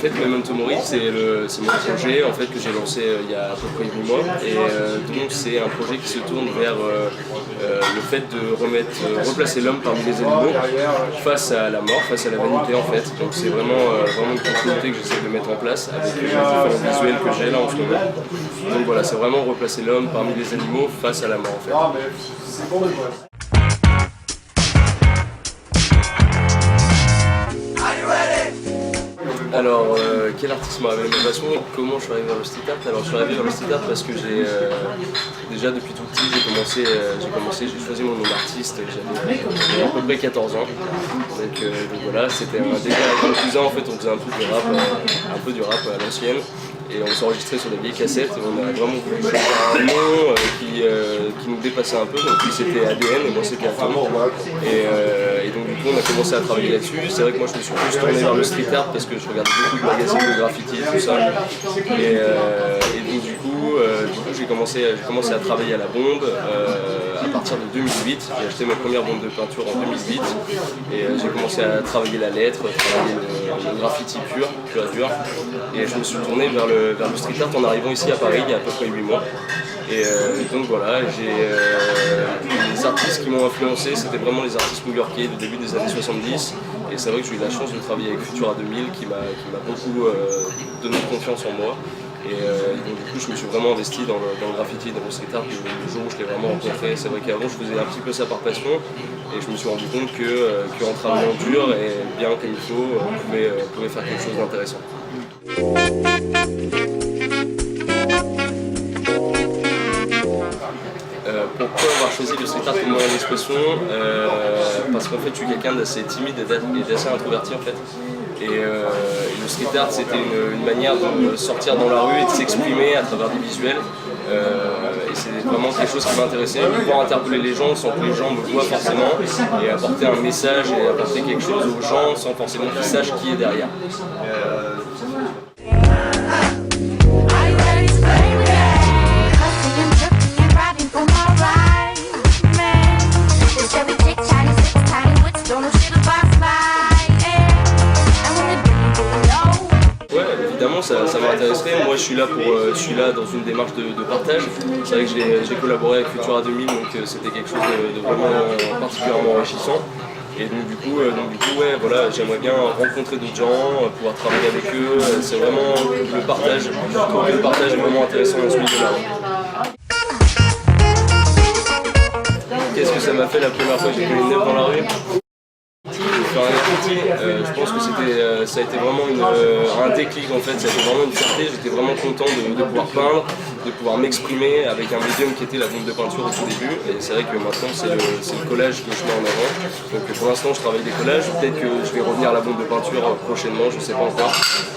fait, Memento Mori, c'est mon projet en fait, que j'ai lancé il y a à peu près 8 mois. Et donc c'est un projet qui se tourne vers le fait de replacer l'homme parmi les animaux face à la mort, face à la vanité en fait. Donc c'est vraiment une continuité que j'essaie de mettre en place avec les différents visuels que j'ai là en ce moment. Donc voilà, c'est vraiment replacer l'homme parmi les animaux face à la mort en fait. Alors, quel artiste m'a révélé ma passion? Comment je suis arrivé vers le street art? Alors, je suis arrivé vers le street art parce que j'ai déjà depuis tout petit, j'ai choisi mon nom d'artiste, j'avais à peu près 14 ans. Donc voilà, c'était un délire avec mon cousin, en fait, on faisait un peu du rap à l'ancienne. Et on s'est enregistré sur des vieilles cassettes et on a vraiment voulu choisir un nom qui nous dépassait un peu. Donc lui c'était ADN et moi c'était Atom. Et donc du coup on a commencé à travailler là-dessus. C'est vrai que moi je me suis plus tourné vers le street art parce que je regardais beaucoup de magazines de graffiti et tout ça. Et donc du coup j'ai commencé à travailler à la bombe à partir de 2008. J'ai acheté ma première bombe de peinture en 2008 et j'ai commencé à travailler la lettre, travailler le graffiti pur et dur. Et je me suis tourné vers le street art en arrivant ici à Paris il y a à peu près 8 mois. Et donc voilà, les artistes qui m'ont influencé, c'était vraiment les artistes new-yorkais du début des années 70. Et c'est vrai que j'ai eu la chance de travailler avec Futura 2000 qui m'a beaucoup donné confiance en moi. Et donc du coup je me suis vraiment investi dans le graffiti, dans le street art le jour où je l'ai vraiment rencontré. C'est vrai qu'avant je faisais un petit peu ça par passion et je me suis rendu compte qu'en travaillant dur et bien comme il faut, on pouvait faire quelque chose d'intéressant. Pourquoi avoir choisi le street art comme moyen d'expression? Parce qu'en fait je suis quelqu'un d'assez timide et d'assez introverti en fait. Et le street art c'était une manière de sortir dans la rue et de s'exprimer à travers des visuels. Et c'est vraiment quelque chose qui m'intéressait, pouvoir interpeller les gens sans que les gens me voient forcément et apporter un message et apporter quelque chose aux gens sans forcément qu'ils sachent qui est derrière. Ça m'intéresserait. Moi je suis là dans une démarche de partage. C'est vrai que j'ai collaboré avec Futura 2000 donc c'était quelque chose de vraiment particulièrement enrichissant. Et donc du coup ouais, voilà, j'aimerais bien rencontrer d'autres gens, pouvoir travailler avec eux. C'est vraiment le partage. Je trouve que le partage est vraiment intéressant dans ce milieu-là. Qu'est-ce que ça m'a fait la première fois que j'ai vu une œuvre dans la rue? Je pense que ça a été vraiment un déclic en fait, ça a été vraiment une fierté, j'étais vraiment content de pouvoir peindre, de pouvoir m'exprimer avec un médium qui était la bombe de peinture au tout début. Et c'est vrai que maintenant c'est le collage que je mets en avant. Donc pour l'instant je travaille des collages, peut-être que je vais revenir à la bombe de peinture prochainement, je ne sais pas encore.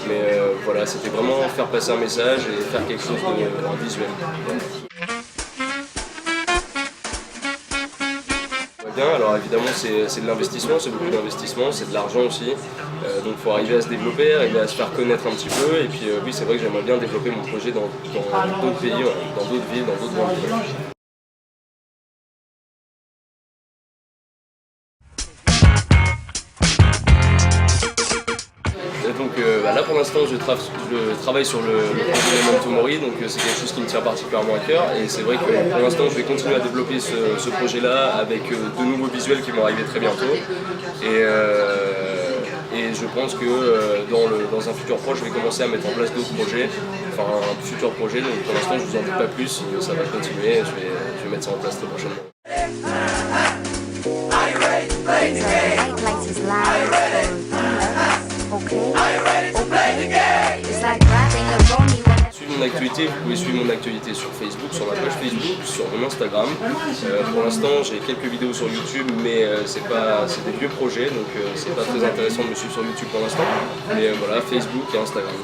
Mais voilà, c'était vraiment faire passer un message et faire quelque chose de visuel. Alors évidemment c'est de l'investissement, c'est beaucoup d'investissement, c'est de l'argent aussi, donc il faut arriver à se développer, arriver à se faire connaître un petit peu, et puis oui c'est vrai que j'aimerais bien développer mon projet dans d'autres pays, dans d'autres villes, dans d'autres grandes villes. Donc là pour l'instant je travaille sur le projet Memento Mori, donc c'est quelque chose qui me tient particulièrement à cœur et c'est vrai que pour l'instant je vais continuer à développer ce projet là avec de nouveaux visuels qui vont arriver très bientôt et je pense que dans un futur proche je vais commencer à mettre en place d'autres projets, enfin un futur projet, donc pour l'instant je vous en dis pas plus, ça va continuer, je vais mettre ça en place très prochainement. Suivre mon actualité, vous pouvez suivre mon actualité sur Facebook, sur ma page Facebook, sur mon Instagram. Pour l'instant j'ai quelques vidéos sur YouTube mais c'est des vieux projets donc c'est pas très intéressant de me suivre sur YouTube pour l'instant. Mais voilà, Facebook et Instagram.